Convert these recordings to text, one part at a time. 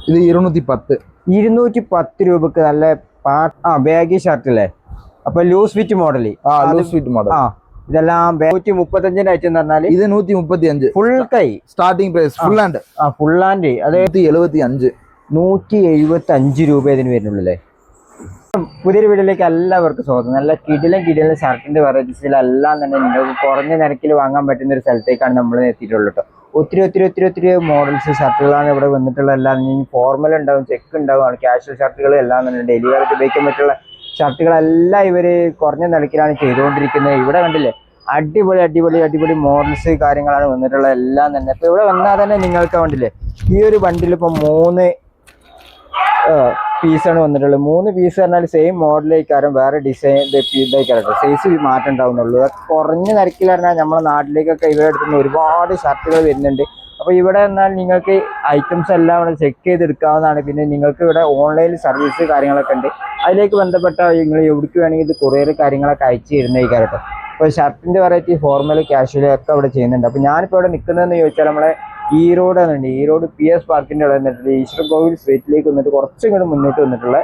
ഇത് 210. 210 രൂപക്ക് നല്ല ബാഗി ഷർട്ട് അല്ലേ? അപ്പൊ loose fit model. Loose fit model. ഇതെല്ലാം 135 ഐറ്റം എന്ന് പറഞ്ഞാല് ഇത് 135 ഫുൾ കൈ starting price. Full hand. Full hand അത് 175. 175 രൂപ ഇതിന് വരുന്നുള്ളൂ. പുതിയൊരു വീഡിയോയിലേക്ക് എല്ലാവർക്കും സ്വാഗതം. നല്ല കിടിലൻ ഷർട്ടിന്റെ വെറൈറ്റീസിലെല്ലാം തന്നെ നിങ്ങൾക്ക് കുറഞ്ഞ നിരക്കിൽ വാങ്ങാൻ പറ്റുന്ന ഒരു സ്ഥലത്തേക്കാണ് നമ്മൾ എത്തിയിട്ടുള്ളത് കേട്ടോ. ഒത്തിരി മോഡൽസ് ഷർട്ടുകളാണ് ഇവിടെ വന്നിട്ടുള്ള. എല്ലാം ഫോർമൽ ഉണ്ടാവും, ചെക്ക് ഉണ്ടാവും, കാഷ്വൽ ഷർട്ടുകൾ എല്ലാം തന്നെ ഡെയിലി വെയർ ഉപയോഗിക്കാൻ പറ്റുള്ള ഷർട്ടുകളെല്ലാം ഇവർ കുറഞ്ഞ നിരക്കിലാണ് ചെയ്തുകൊണ്ടിരിക്കുന്നത്. ഇവിടെ കണ്ടില്ലേ, അടിപൊളി മോഡൽസ് കാര്യങ്ങളാണ് വന്നിട്ടുള്ളത് എല്ലാം തന്നെ. ഇപ്പൊ ഇവിടെ വന്നാൽ തന്നെ നിങ്ങൾക്ക് കണ്ടില്ലേ, ഈ ഒരു ബണ്ടിൽ ഇപ്പൊ 3 പീസാണ് വന്നിട്ടുള്ളത്. 3 പീസ് പറഞ്ഞാൽ സെയിം മോഡലേക്കാരും വേറെ ഡിസൈൻ ഇതായിക്കാരട്ടോ, സൈസ് മാറ്റം ഉണ്ടാവുന്നുള്ളൂ. കുറഞ്ഞ നിരക്കിൽ പറഞ്ഞാൽ നമ്മുടെ നാട്ടിലേക്കൊക്കെ ഇവിടെ എടുത്തുന്ന ഒരുപാട് ഷർട്ടുകൾ വരുന്നുണ്ട്. അപ്പോൾ ഇവിടെ എന്നാൽ നിങ്ങൾക്ക് ഐറ്റംസ് എല്ലാം ഇവിടെ ചെക്ക് ചെയ്തെടുക്കാവുന്നതാണ്. പിന്നെ നിങ്ങൾക്ക് ഇവിടെ ഓൺലൈൻ സർവീസ് കാര്യങ്ങളൊക്കെ ഉണ്ട്. അതിലേക്ക് ബന്ധപ്പെട്ട നിങ്ങൾ എവിടേക്ക് വേണമെങ്കിൽ ഇത് കൊറിയർ കാര്യങ്ങളൊക്കെ അയച്ചു തരുന്നതായിക്കാരട്ടോ. അപ്പോൾ ഷർട്ടിൻ്റെ വെറൈറ്റി, ഫോർമൽ, കാഷ്വൽ ഒക്കെ ഇവിടെ ചെയ്യുന്നുണ്ട്. അപ്പോൾ ഞാനിപ്പോൾ ഇവിടെ നിൽക്കുന്നതെന്ന് ചോദിച്ചാൽ നമ്മളെ ഈറോഡ് എന്നുണ്ട്. ഈറോഡ് PS പാർക്കിൻ്റെ അവിടെ വന്നിട്ടുള്ള ഈശ്വർ കോവിൽ സ്ട്രീറ്റിലേക്ക് വന്നിട്ട് കുറച്ചും കൂടി മുന്നോട്ട് വന്നിട്ടുള്ള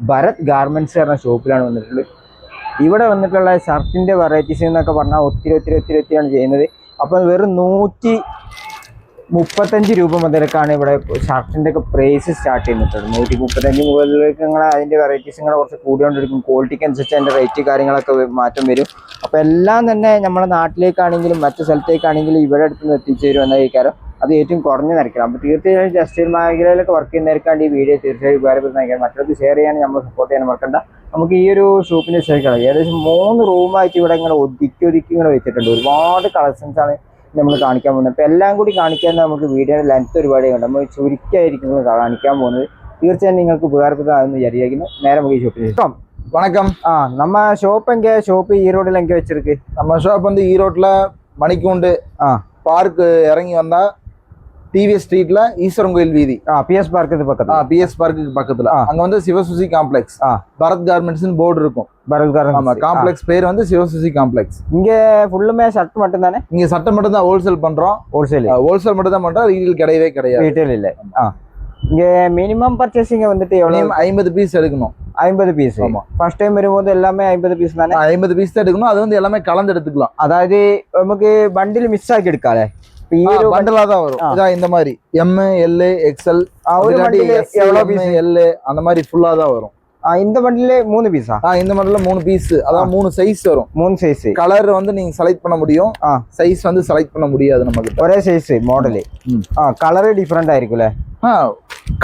ഭരത് ഗാർമെന്റ്സ് പറഞ്ഞ ഷോപ്പിലാണ് വന്നിട്ടുള്ളത്. ഇവിടെ വന്നിട്ടുള്ള ഷർട്ടിൻ്റെ വെറൈറ്റീസ് എന്നൊക്കെ പറഞ്ഞാൽ ഒത്തിരിയാണ് ചെയ്യുന്നത്. അപ്പോൾ വെറും 135 രൂപ മുതലേക്കാണ് ഇവിടെ ഷർട്ടിൻ്റെ ഒക്കെ പ്രൈസ് സ്റ്റാർട്ട് ചെയ്യുന്നത്. 135 മുകളിലേക്ക് നിങ്ങൾ അതിൻ്റെ വെറൈറ്റീസ് നിങ്ങൾ കുറച്ച് കൂടിക്കൊണ്ടിരിക്കും. ക്വാളിറ്റിക്ക് അനുസരിച്ച് അതിൻ്റെ റേറ്റ് കാര്യങ്ങളൊക്കെ മാറ്റം വരും. അപ്പോൾ എല്ലാം തന്നെ നമ്മുടെ നാട്ടിലേക്കാണെങ്കിലും മറ്റു സ്ഥലത്തേക്കാണെങ്കിലും ഇവിടെ അടുത്ത് എത്തിച്ചു തരും എന്ന കാര്യം അത് ഏറ്റവും കുറഞ്ഞ നിരക്കിലാണ്. അപ്പോൾ തീർച്ചയായും ടെക്സ്റ്റൈൽ മേഖലയിലൊക്കെ വർക്ക് ചെയ്യുന്നവർക്കാണ്ട് ഈ വീഡിയോ തീർച്ചയായും ഉപകാരപ്പെടുന്ന മറ്റൊരു ഷെയർ ചെയ്യാൻ നമ്മൾ സപ്പോർട്ട് ചെയ്യാൻ മറക്കണ്ട. നമുക്ക് ഈ ഒരു ഷോപ്പിൻ്റെ ശേഷം ഏകദേശം 3 റൂമായിട്ട് ഇവിടെ ഇങ്ങനെ ഒതുക്കി ഇങ്ങനെ വെച്ചിട്ടുണ്ട്. ഒരുപാട് കളക്ഷൻസ് ആണ് നമ്മൾ കാണിക്കാൻ പോകുന്നത്. അപ്പോൾ എല്ലാം കൂടി കാണിക്കാൻ നമുക്ക് വീഡിയോയുടെ ലെങ്ത് ഒരുപാട് ഉണ്ട്. നമ്മൾ ചുരുക്കമായിരിക്കുന്നത് കാണിക്കാൻ പോകുന്നത്. തീർച്ചയായും നിങ്ങൾക്ക് ഉപകാരപ്രദമാണെന്ന് വിചാരിക്കുന്നു. നേരെ നമുക്ക് ഈ ഷോപ്പിൽ வணக்கம். நம்ம ஷாப் ஷாப்பு ஈரோடுல எங்க வச்சிருக்கு? நம்ம ஷாப் வந்து ஈரோட்ல மணிக்கூண்டு பார்க் இறங்கி வந்தா டிவிஎஸ் ஸ்ட்ரீட்ல ஈஸ்வரன் கோயில் வீதி, PS பார்க்கு பக்கத்துல. PS பார்க்கு பக்கத்துல அங்க வந்து சிவசுசி காம்ப்ளெக்ஸ் பரத் கார்மெண்ட்ஸ் போர்டு இருக்கும். பரத் கார்மெண்ட்ஸ் காம்ப்ளெக்ஸ் பேர் வந்து சிவசுசி காம்ப்ளெக்ஸ். இங்க ஃபுல்லுமே ஷர்ட் மட்டும் தானே? இங்க சட்டை மட்டும் தான் ஹோல்சேல் பண்றோம். ஹோல்சேல் மட்டும் தான் பண்றோம். ரீட்டெயில் கிடையவே கிடையாது. ரீட்டெயில் இல்ல. இங்க மினிமம் பர்ச்சேசிங் வந்துட்டு எவ்வளவு? 50 பீஸ் எடுக்கணும். 50 பீஸ். ஆமா, ஃபர்ஸ்ட் டைம் வரும்போது எல்லாமே 50 பீஸ் தானே? 50 பீஸ் தான் எடுக்கணும். அது வந்து எல்லாமே கலந்து எடுத்துக்கலாம். அதாவது நமக்கு பண்டில் மிஸ் ஆக்கி எடுக்காலே, பண்டலா தான் வரும். இதான் இந்த மாதிரி M L XL ஒரு பண்டில் எவ்வளவு பீஸ்? L அந்த மாதிரி ஃபுல்லா தான் வரும். இந்த பண்டிலே 3 பீஸா? இந்த பண்டில 3 பீஸ். அதான் 3 சைஸ் வரும். 3 சைஸ். கலர் வந்து நீங்க செலக்ட் பண்ண முடியும். சைஸ் வந்து செலக்ட் பண்ண முடியாது நமக்கு. ஒரே சைஸ் மாடல். கலர் டிஃபரெண்ட் ஆயிருக்குல.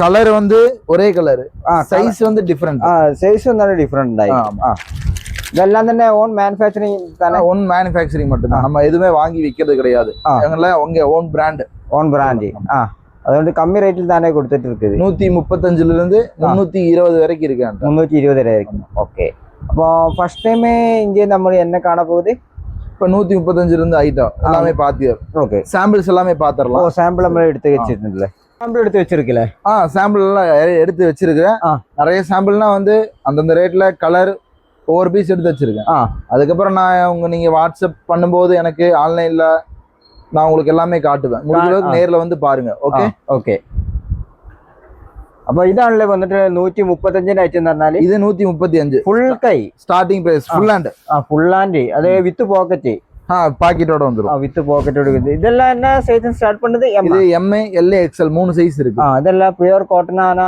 கலர் வந்து ஒரே கலர், சைஸ் வந்து டிஃபரெண்ட். சைஸ் வந்து டிஃபரெண்ட் ஆயிருக்கும். இதெல்லாம் തന്നെ ഓൺ മാനുഫാക്ചറിംഗ് തന്നെ. ഓൺ മാനുഫാക്ചറിംഗ് மட்டும் தான். நம்ம எதுவுமே வாங்கி விக்கிறது கிடையாது. எங்கள உங்க ஓன் பிராண்ட். അതുകൊണ്ട് കമ്മി റേറ്റിൽ തന്നെ കൊടുത്തിട്ട് இருக்குது. 135 இருந்து 320 വரைக்கும் இருக்கு. 320 വരെ ആയിരിക്കും. ഓക്കെ. அப்போ ஃபர்ஸ்ட் டைம் இங்கே நம்ம என்ன காண போகுது? இப்போ 135 இருந்து ஐட்டம் எல்லாமே பாத்தியார். ஓகே. சாம்பிள்ஸ் எல்லாமே பாத்திரலாம். சாம்பிள் நம்ம எடுத்து வச்சிருந்தீங்களே? சாம்பிள் எடுத்து வச்சிருக்கல? சாம்பிள் எல்லாம் எடுத்து வச்சிருக்கேன். நிறைய சாம்பிள்னா வந்து அந்தந்த ரேட்ல கலர் ஒவ்வொரு பீஸ் எடுத்து வச்சிருக்கேன். அதுக்கப்புறம் நான் நீங்க வாட்ஸ்அப் பண்ணும்போது எனக்கு ஆன்லைன்ல நான் உங்களுக்கு எல்லாமே காட்டுவேன். முடிஞ்சளவுக்கு நேர்ல வந்து பாருங்க. Okay okay. അപ്പൊ ഇതാണല്ലേ വന്നിട്ട് 135 ഐറ്റം എന്ന് പറഞ്ഞാൽ ഇത് 135 ഫുൾ കൈ starting price. Full hand. Full hand അത് വിത്ത് പോക്കറ്റ്. பாக்கெட்டோட வந்துரும். வித் பாக்கெட்டோட இருக்குது. இதெல்லாம் என்ன சைஸ் ஸ்டார்ட் பண்ணுது? இது M L XL 3 சைஸ் இருக்கு. இதெல்லாம் பியூர் காட்டன் ஆனா?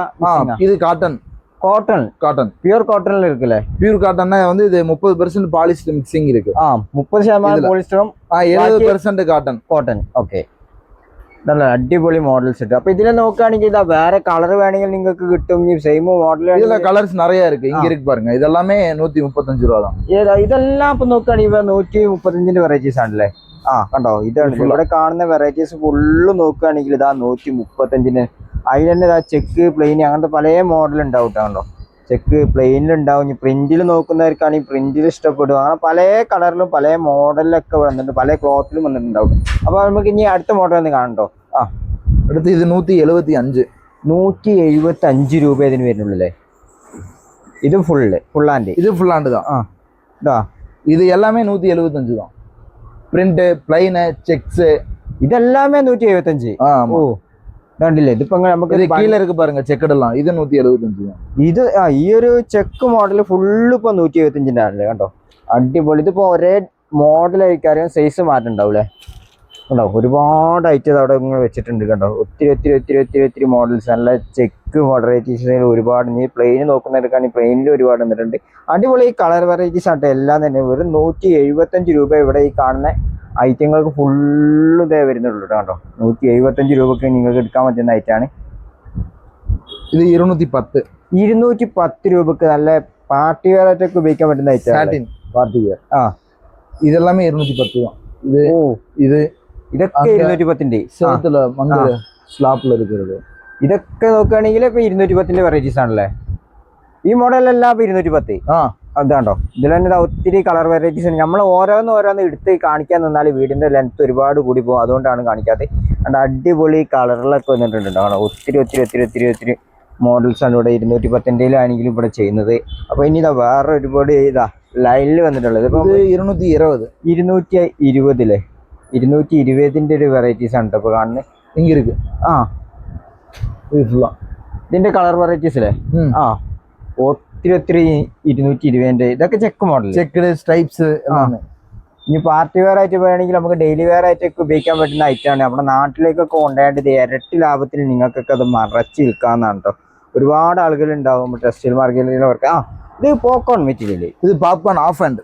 இது காட்டன். காட்டன் பியூர் காட்டன்ல இருக்குல்ல? பியூர் காட்டன்னா வந்து இது 30% பாலிஸ்டர் மிக்சிங் இருக்கு. 30% പോളിസ്റ്ററും 70% കാട്ടൺ. ഓക്കെ. നല്ല അടിപൊളി മോഡൽസ് ഉണ്ട്. അപ്പൊ ഇതിനെ നോക്കുകയാണെങ്കിൽ ഇതാ വേറെ കളർ വേണമെങ്കിൽ നിങ്ങൾക്ക് കിട്ടും. സെയിം മോഡൽ இதுல கலர்ஸ் நிறைய இருக்கு. இங்க இருக்கு பாருங்க. இதெல்லாமே 135 ரூபாய் தான். ഇതെല്ലാം ഇപ്പൊ നോക്കുകയാണെങ്കിൽ 135ന്റെ വെറൈറ്റീസ് ആണല്ലേ? കണ്ടോ, ഇതാണ് ഇവിടെ കാണുന്ന വെറൈറ്റീസ് ഫുള്ള് നോക്കുകയാണെങ്കിൽ ഇതാ 135ന്. അതിൽ തന്നെ ഇതാ ചെക്ക്, പ്ലെയിൻ അങ്ങനത്തെ പല മോഡൽ ഉണ്ടാവും. കണ്ടോ, ചെക്ക് പ്ലെയിനിലുണ്ടാവും. ഇനി പ്രിന്റിൽ നോക്കുന്നവർക്കാണെങ്കിൽ പ്രിന്റിൽ ഇഷ്ടപ്പെടും. അങ്ങനെ പല കളറിലും പല മോഡലിലൊക്കെ വന്നിട്ടുണ്ട്, പല ക്ലോത്തിലും വന്നിട്ടുണ്ടാവും. അപ്പൊ നമുക്ക് ഇനി അടുത്ത മോഡൽ ഒന്ന് കാണണ്ടോ? അടുത്ത് ഇത് 175 രൂപ ഇതിന് വരുന്നുള്ളൂ. ഇത് ഫുൾ ഹാൻഡ്. ഇത് ഫുൾ ഹാൻഡ് தான். ഇത് எல்லாமே 175 தான். பிரிண்ட், பிளைன், செக்ஸ் ഇതെല്ലാമേ 175. കണ്ടില്ലേ ഇതിപ്പോ നമുക്ക് கீழே இருக்கு பாருங்க செக்கடெல்லாம் இது 175 ഇത് ഈ ഒരു ചെക്ക് മോഡൽ ഫുള്ള് ഇപ്പൊ 175ന്റെ ആണല്ലേ കണ്ടോ അടിപൊളി ഇതിപ്പോ ഒരേ മോഡൽ ആയിരിക്കും സൈസ് മാറ്റം ഉണ്ടാവൂലേ കണ്ടോ ഒരുപാട് ഐറ്റം അവിടെ ഇങ്ങനെ വെച്ചിട്ടുണ്ട് കണ്ടോ ഒത്തിരി മോഡൽസ് നല്ല ചെക്ക് വെറൈറ്റീസ് ഒരുപാട് നീ പ്ലെയിൻ നോക്കുന്നവർക്കാണെങ്കിൽ പ്ലെയിനിൽ ഒരുപാട് വന്നിട്ടുണ്ട് അടിപൊളി കളർ വെറൈറ്റീസ് ആട്ടോ എല്ലാം തന്നെ വെറും 175 രൂപ ഇവിടെ ഈ കാണുന്ന ഐറ്റങ്ങൾക്ക് ഫുള്ള് ഇതേ വരുന്നുള്ളൂ കേട്ടോ 175 രൂപക്ക് നിങ്ങൾക്ക് എടുക്കാൻ പറ്റുന്ന ഐറ്റാണ് ഇത് 210 രൂപക്ക് നല്ല പാർട്ടി വെയർ ആയിട്ടൊക്കെ ഉപയോഗിക്കാൻ പറ്റുന്ന ഐറ്റം പാർട്ടി വെയർ ഇതെല്ലാമേ 210 ഇത് ഇത് ഇതൊക്കെ 210ന്റെ സ്ലാപ്പിൽ എടുക്കരുത് ഇതൊക്കെ നോക്കുകയാണെങ്കിൽ ഇപ്പൊ 210ന്റെ വെറൈറ്റീസ് ആണല്ലേ ഈ മോഡലെല്ലാം ഇപ്പൊ 210 അതാണ്ടോ ഇതിൽ തന്നെ ഒത്തിരി കളർ വെറൈറ്റീസ് നമ്മൾ ഓരോന്ന് എടുത്ത് കാണിക്കാൻ നിന്നാൽ വീടിന്റെ ലെങ്ത് ഒരുപാട് കൂടി പോകും അതുകൊണ്ടാണ് കാണിക്കാത്തത് അതുകൊണ്ട് അടിപൊളി കളറിലൊക്കെ വന്നിട്ടുണ്ട് ഒത്തിരി മോഡൽസ് ആണ് ഇവിടെ 210 ആണെങ്കിലും ഇവിടെ ചെയ്യുന്നത് അപ്പൊ ഇനി ഇതാ വേറെ ഒരുപാട് ഇതാ ലൈനിൽ വന്നിട്ടുള്ളത് ഇപ്പൊ 220 220ന്റെ ഒരു വെറൈറ്റീസ് ആണ് ഇപ്പൊ കാണുന്നത് ഇങ്ങിരിക്ക് ഇതിന്റെ കളർ വെറൈറ്റീസ് അല്ലേ ഒത്തിരി 220ന്റെ ഇതൊക്കെ ചെക്ക് മോഡൽ ചെക്ക് സ്ട്രൈപ്സ് ഇനി പാർട്ടി വെയർ ആയിട്ട് വേണമെങ്കിൽ നമുക്ക് ഡെയിലി വെയർ ആയിട്ടൊക്കെ ഉപയോഗിക്കാൻ പറ്റുന്ന ഐറ്റമാണ് നമ്മുടെ നാട്ടിലേക്കൊക്കെ കൊണ്ടുപോയത് ഇരട്ടി ലാഭത്തിൽ നിങ്ങൾക്കൊക്കെ അത് മറച്ച് വിൽക്കാന്നാണ് കേട്ടോ ഒരുപാട് ആളുകൾ ഉണ്ടാവും ടെക്സ്റ്റൈൽ മാർക്കറ്റിലവർക്ക് ഇത് പോപ്കോൺ മെറ്റീരിയൽ ഇത് പോപ്കോൺ ഹാഫ് ഹാൻഡ്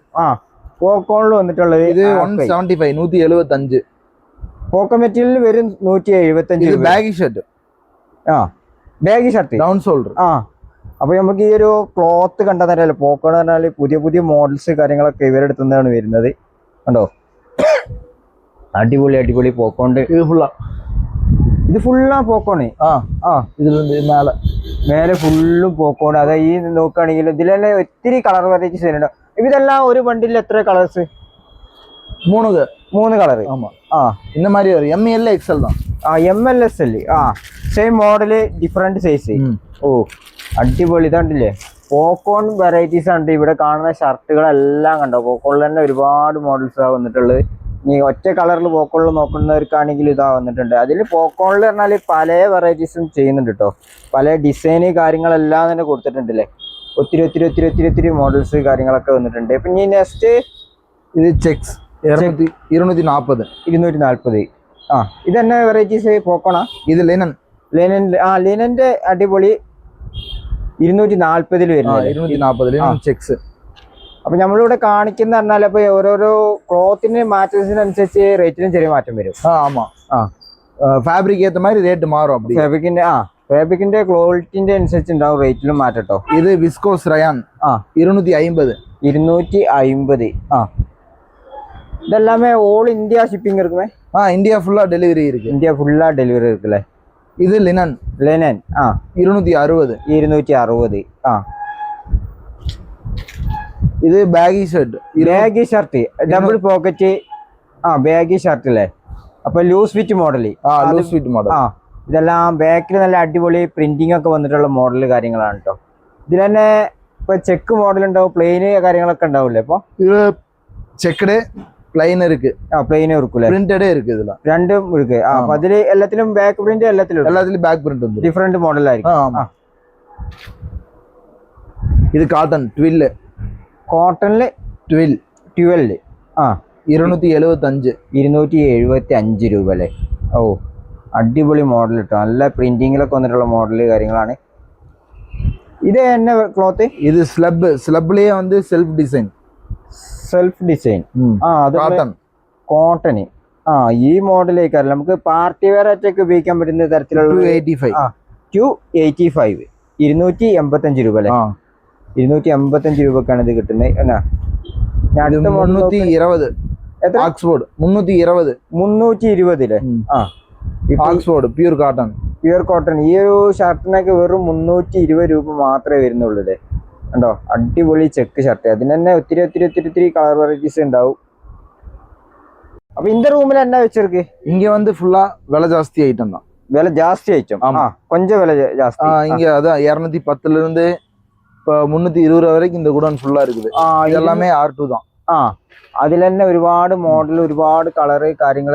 പോപ്കോണിൽ വന്നിട്ടുള്ളത് ഇത് 175 പോപ്കോൺ മെറ്റീരിയൽ വരും 175 baggy shirt baggy shirt down shoulder അപ്പൊ നമുക്ക് ഈ ഒരു ക്ലോത്ത് കണ്ടാൽ തന്നെയല്ലോ പോപ്കോൺ എന്ന് പറഞ്ഞാൽ പുതിയ മോഡൽസ് കാര്യങ്ങളൊക്കെ ഇവരെടുത്തുനിന്നാണ് വരുന്നത് കണ്ടോ അടിപൊളി പോപ്കോൺ ഇത് ഫുള്ളാ പോപ്കോണ് മേലെ ഫുള്ളും പോപ്കോൺ അതായത് ഈ നോക്കുകയാണെങ്കിൽ ഇതിൽ തന്നെ ഒത്തിരി കളർ വെറൈറ്റീസ് വരുന്നുണ്ട് ഇതെല്ലാം ഒരു ബണ്ടിൽ എത്ര കളേഴ്സ് 3 കളർ இந்த மாதிரி வரும் ML XL தான் MLSL same model different size അടിപൊളി ഇതാണ്ടില്ലേ പോപ്കോൺ വെറൈറ്റീസ് ആണ് ഇവിടെ കാണുന്ന ഷർട്ടുകളെല്ലാം കണ്ടോ പോപ്കോണിൽ തന്നെ ഒരുപാട് മോഡൽസ് വന്നിട്ടുള്ളത് ഇനി ഒറ്റ കളറിൽ പോപ്കോണിൽ നോക്കുന്നവർക്കാണെങ്കിൽ ഇതാ വന്നിട്ടുണ്ട് അതിൽ പോപ്കോണിൽ പറഞ്ഞാൽ പല വെറൈറ്റീസും ചെയ്യുന്നുണ്ട് കേട്ടോ പല ഡിസൈന് കാര്യങ്ങളെല്ലാം തന്നെ കൊടുത്തിട്ടുണ്ടല്ലേ ഒത്തിരി മോഡൽസ് കാര്യങ്ങളൊക്കെ വന്നിട്ടുണ്ട് പിന്നെ ഈ നെക്സ്റ്റ് ഇത് ചെക്സ് 240 ഇതന്നെ വെറൈറ്റീസ് പോപ്കോണാ ഇത് ലിനന്റെ അടിപൊളി 240 വരുന്നത് ചെക്സ് അപ്പൊ നമ്മളിവിടെ കാണിക്കുന്ന പറഞ്ഞാൽ അപ്പൊ ഓരോരോ ക്ലോത്തിന് മാറ്റത്തിനനുസരിച്ച് റേറ്റിനും ചെറിയ മാറ്റം വരും ഫാബ്രിക് ഏത്ത മാതിരി റേറ്റ് മാറും ഫാബ്രിക്കിന്റെ ക്വാളിറ്റിന്റെ അനുസരിച്ച് ഉണ്ടാവും റേറ്റിലും മാറ്റട്ടോ ഇത് വിസ്കോസ് റയാൻ 250 ഇതെല്ലാമേ ഓൾ ഇന്ത്യ ഷിപ്പിംഗ് இருக்குமே இந்தியா ஃபுல்லா டெலிவரி இருக்குல்ல இது லினன் 260 ഇത് baggy shirt double pocket baggy shirt അല്ലേ അപ്പൊ ലൂസ് ഫിറ്റ് മോഡൽ ഇതെല്ലാം ബാക്കിൽ നല്ല അടിപൊളി പ്രിന്റിംഗ് ഒക്കെ വന്നിട്ടുള്ള മോഡൽ കാര്യങ്ങളാണ് കേട്ടോ ഇതിൽ തന്നെ ഇപ്പൊ ചെക്ക് മോഡൽ ഉണ്ടാവും പ്ലെയിന് കാര്യങ്ങളൊക്കെ ഉണ്ടാവില്ലേ ഇപ്പൊ ഇത് ചെക്കഡ് പ്ലെയിൻ இருக்கு പ്ലെയിൻ இருக்குല്ലേ പ്രിന്റഡേ இருக்கு ഇതില രണ്ടും ഇருக்கு അപ്പൊ അതില് എല്ലാത്തിലും ബാക്ക് പ്രിന്റ് എല്ലാത്തിലും ബാക്ക് പ്രിന്റ് ഉണ്ട് ഡിഫറെന്റ് മോഡൽ ആയിരിക്കും ഇത് കോട്ടണില് 12 275 രൂപ അല്ലേ അടിപൊളി മോഡൽ കിട്ടും നല്ല പ്രിന്റിങ്ങിലൊക്കെ വന്നിട്ടുള്ള മോഡൽ കാര്യങ്ങളാണ് ഇത് തന്നെ ക്ലോത്ത് ഇത് സ്ലബിലേ വന്ന് സെൽഫ് ഡിസൈൻ കോട്ടൺ ഈ മോഡലേക്ക് നമുക്ക് പാർട്ടി വെയർ ആയിട്ടൊക്കെ ഉപയോഗിക്കാൻ പറ്റുന്ന തരത്തിലുള്ള 285 285 രൂപ അല്ലേ 285 രൂപക്കാണ് ഇത് കിട്ടുന്നത് എന്നാ അടുത്ത മോഡൽ 320 ഓക്സ്ഫോർഡ് 320 അല്ലേ ഓക്സ്ഫോർഡ് പ്യൂർ കോട്ടൺ ഈ ഒരു ഷർട്ടിനൊക്കെ വെറും 320 രൂപ മാത്രമേ വരുന്നുള്ളൂ അല്ലേ കണ്ടോ അടിപൊളി ചെക്ക് ഷർട്ട് അതിന് തന്നെ ഒത്തിരി കളർ വെറൈറ്റീസ് ഉണ്ടാവും അപ്പൊ இந்த റൂമിൽ എന്നാ വെച്ചിருக்கு இங்க வந்து ஃபுல்லா விலை ஜாஸ்தி ஐட்டம் தான் விலை ஜாஸ்தி ஐட்டம் கொஞ்சம் விலை ஜாஸ்தி இங்க அதான் 210ல இருந்து இப்ப 320 வரைக்கும் இந்த குடோன் ஃபுல்லா இருக்குது இதெல்லாமே R2 தான் അതിൽ തന്നെ ഒരുപാട് മോഡൽ ഒരുപാട് കളറ് കാര്യങ്ങൾ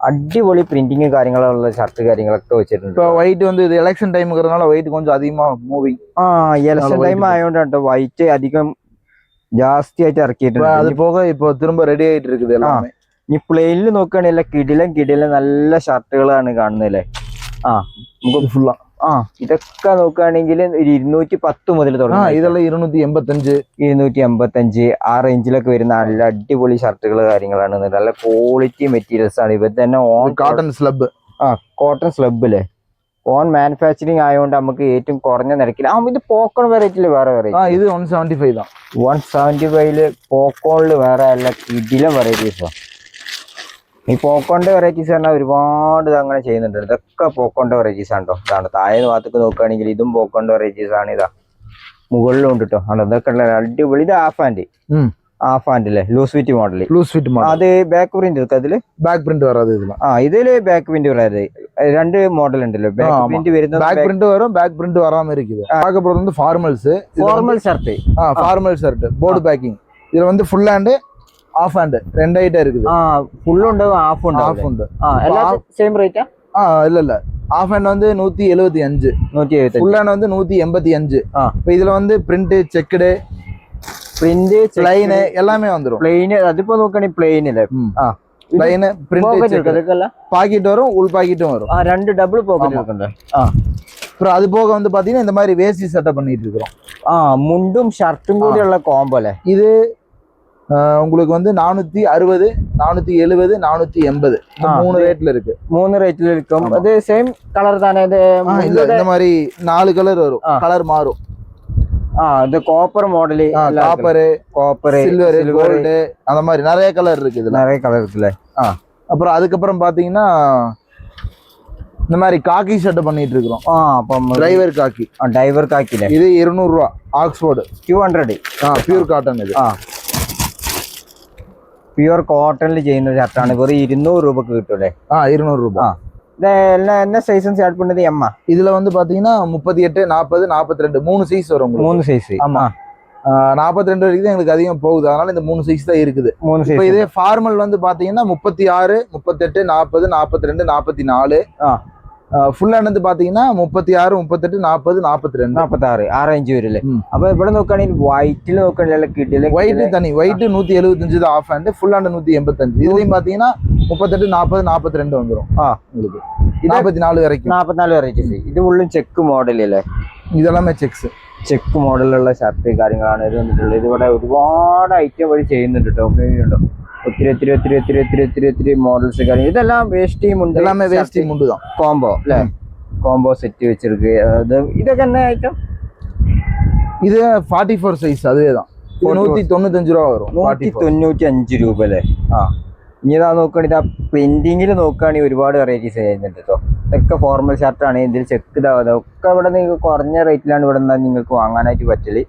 അടിപൊളി പ്രിന്റിങ് കാര്യങ്ങളുള്ള ഷർട്ട് കാര്യങ്ങളൊക്കെ വെച്ചിട്ടുണ്ട്. இப்போ ஒயிட் வந்து இது எலெக்ஷன் டைமுங்கிறதுனால ஒயிட் கொஞ்சம் அதிகமா மூவிங். എലക്ഷൻ ടൈം ആയതുകൊണ്ട് വൈറ്റ് അധികം ജാസ്തി ആയിട്ട് ഇറക്കിയിട്ടുണ്ട്. அது போக இப்போ திரும்ப ரெடி ஆயிட்டு இருக்குது எல்லாமே. ഇനി പ്ലെയിനിൽ നോക്കുകയാണെങ്കിൽ കിടിലം നല്ല ഷർട്ടുകളാണ് കാണുന്നല്ലേ. നമുക്ക് ഫുള്ളാ ഇതൊക്കെ നോക്കുകയാണെങ്കിൽ ഒരു 210 മുതൽ തുടങ്ങി. ഇതെല്ലാം 285 ആ റേഞ്ചിലൊക്കെ വരുന്ന നല്ല അടിപൊളി ഷർട്ടുകൾ കാര്യങ്ങളാണ്. നല്ല ക്വാളിറ്റി മെറ്റീരിയൽസ് ആണ്. ഇവർ തന്നെ on cotton slub. Cotton slub അല്ലേ, ഓൺ മാനുഫാക്ചറിങ് ആയതുകൊണ്ട് നമുക്ക് ഏറ്റവും കുറഞ്ഞ നിരക്കിൽ. ഇത് പോക്കോൺ വെറൈറ്റിയിൽ വേറെ വെറൈറ്റി. ഇത് 175 தான். 175 പോക്കോണിൽ വേറെ അല്ല കിടിലം വെറൈറ്റീസാണ്. ഈ പോക്കോണിന്റെ വെറൈറ്റീസ് പറഞ്ഞാൽ ഒരുപാട് അങ്ങനെ ചെയ്യുന്നുണ്ട്. ഇതൊക്കെ പോക്കോണിന്റെ വെറൈറ്റീസ് ആണ് കേട്ടോ. ഇതാണ് താഴെ ഭാഗത്തേക്ക് നോക്കുകയാണെങ്കിൽ ഇതും പോക്കോണിന്റെ വെറൈറ്റീസ് ആണ്. ഇതാ മുകളിലും ഉണ്ട് കേട്ടോ. ഇതൊക്കെ ഉള്ള അടിപൊളി. ഇത് ഹാഫ് ഹാൻഡ് അല്ലേ, ലൂസ് ഫിറ്റ് മോഡൽ. അത് ബാക്ക് പ്രിന്റ് അതില് ബാക്ക് പ്രിന്റ് വരാതെ ഇതില് ബാക്ക് പ്രിന്റ് വരാതെ 2 മോഡൽ ഉണ്ടല്ലോ. ബാക്ക് പ്രിന്റ് വരുന്നത് ബാക്ക് പ്രിന്റ് വരും, ബാക്ക് പ്രിന്റ് വരാമ இருக்குது. பார்க்க போறது வந்து formal shirt. Formal shirt board packing. இதுல வந்து ஃபுல் ஹேண்ட் ஆஃப் ஹேண்ட் ரெண்டு ஐட்டம் இருக்குது. ஃபுல் ഉണ്ട് ഹാഫ് ഉണ്ട്. ഹാഫ് ഉണ്ട്. എല്ലാം സെയിം റേറ്റാ? இல்ல ஆஃப் ஹேண்ட் வந்து 175, ஃபுல் ஹேண்ட் வந்து 185. இப்போ இதுல வந்து பிரிண்ட் செக்குடு പ്രിന്റ് പ്ലെയിൻ എല്ലാമേ வந்துரும். പ്ലെയിൻ അതിപ്പോ നോക്കുകയാണെങ്കിൽ പ്ലെയിൻ അല്ലേ. പ്ലെയിൻ പ്രിന്റ് பாக்கெட் வரும், உள் பாக்கெட்டும் வரும். 2 டபுள் பாக்கெட் இருக்குங்க. அப்புறம் அது போக வந்து பாத்தீங்கன்னா இந்த மாதிரி வேஷ்டி செட்டப் பண்ணிட்டு இருக்கோம். മുണ്ടും ഷർട്ടും കൂടിയുള്ള കോംബോ അല്ലേ ഇത്. உங்களுக்கு வந்து 460, 470, 480 மூணு ரேட்ல இருக்கு. 3 ரேட்ல இருக்கும். அது சேம் கலர் தானே இது? இல்ல, இந்த மாதிரி 4 கலர் வரும், கலர் மாறும். இந்த copper model, copper silver, gold, அந்த மாதிரி நிறைய கலர் இருக்கு. இதுல நிறைய கலர் இருக்குல்ல. அப்புறம் அதுக்கப்புறம் பாத்தீங்கன்னா இந்த மாதிரி காக்கி ஷர்ட் பண்ணிட்டு இருக்கோம். டிரைவர் காக்கி. டிரைவர் காக்கில இது 200 ரூபா. Oxford Q100. Pure cotton. ഇത് പ്യൂർ കോട്ടണിൽ ചെയ്യുന്ന ഷർട്ടാണ്. വെറും 200 രൂപക്ക് കിട്ടൂലേ? 200 രൂപ. என்ன சைஸும் ஸ்டார்ட் பண்ணது எம்மா. இதுல வந்து பாத்தீங்கன்னா 38, 40, 42 3 சைஸ் வரும். 3 சைஸ். ஆமா, 42 வரைக்கும் தான் எங்களுக்கு அதிகம் போகுது. அதனால இந்த 3 சைஸ் தான் இருக்குது. இப்போ இதே ஃபார்மல் வந்து பாத்தீங்கன்னா 36, 38, 40, 42, 44. ഫുൾ ഹേൻഡ് வந்து பாத்தீங்கன்னா 36, 38, 40, 42, 46 ആ റേഞ്ച് വരില്ലേ. അപ്പൊ ഇവിടെ നോക്കുകയാണെങ്കിൽ വൈറ്റിൽ നോക്കുകയാണെങ്കിൽ കിട്ടില്ല. വൈറ്റ് തനി white 175 off hand, full hand 185. இதுலயும் பாத்தீங்கன்னா 38, 40, 42 வந்துரும். உங்களுக்கு 44 வரைக்கும். 44 വെറൈറ്റീസ്. ഇത് ഫുള്ളും ചെക്ക് മോഡൽ അല്ലേ? ഇതെല്ലാമേ ചെക്ക് മോഡലുള്ള ഷർട്ട് കാര്യങ്ങളാണ് ഇത് വന്നിട്ടുള്ളത്. ഇതിവിടെ ഒരുപാട് ഐറ്റം വഴി ചെയ്യുന്നുണ്ട് കേട്ടോ. ഒത്തിരി മോഡൽസ് കാര്യം. ഇതെല്ലാം വേസ്റ്റ് മുണ്ട്. எல்லாமே வேஷ்டி முண்டு தான். കോംബോ അല്ലേ? കോംബോ സെറ്റ് വെച്ചിருக்கு. ഇതൊക്കെ എന്നാ ഐറ്റം? ഇത് 44 സൈസ്. അതേதான் 195 രൂപ വരും. 195 രൂപ അല്ലേ? ഇനി ഇതാ നോക്കുകയാണെങ്കിൽ ഇതാ പ്രിന്റിങ്ങിൽ നോക്കുകയാണെങ്കിൽ ഒരുപാട് വെറൈറ്റീസ് ചെയ്യുന്നുണ്ട് കേട്ടോ. ഇതൊക്കെ ഫോർമൽ ഷർട്ടാണ്. ഇതിൽ ചെക്ക് ഇതാ ഒക്കെ ഇവിടെ നിങ്ങൾക്ക് കുറഞ്ഞ റേറ്റിലാണ് ഇവിടെ നിങ്ങൾക്ക് വാങ്ങാനായിട്ട് പറ്റല്.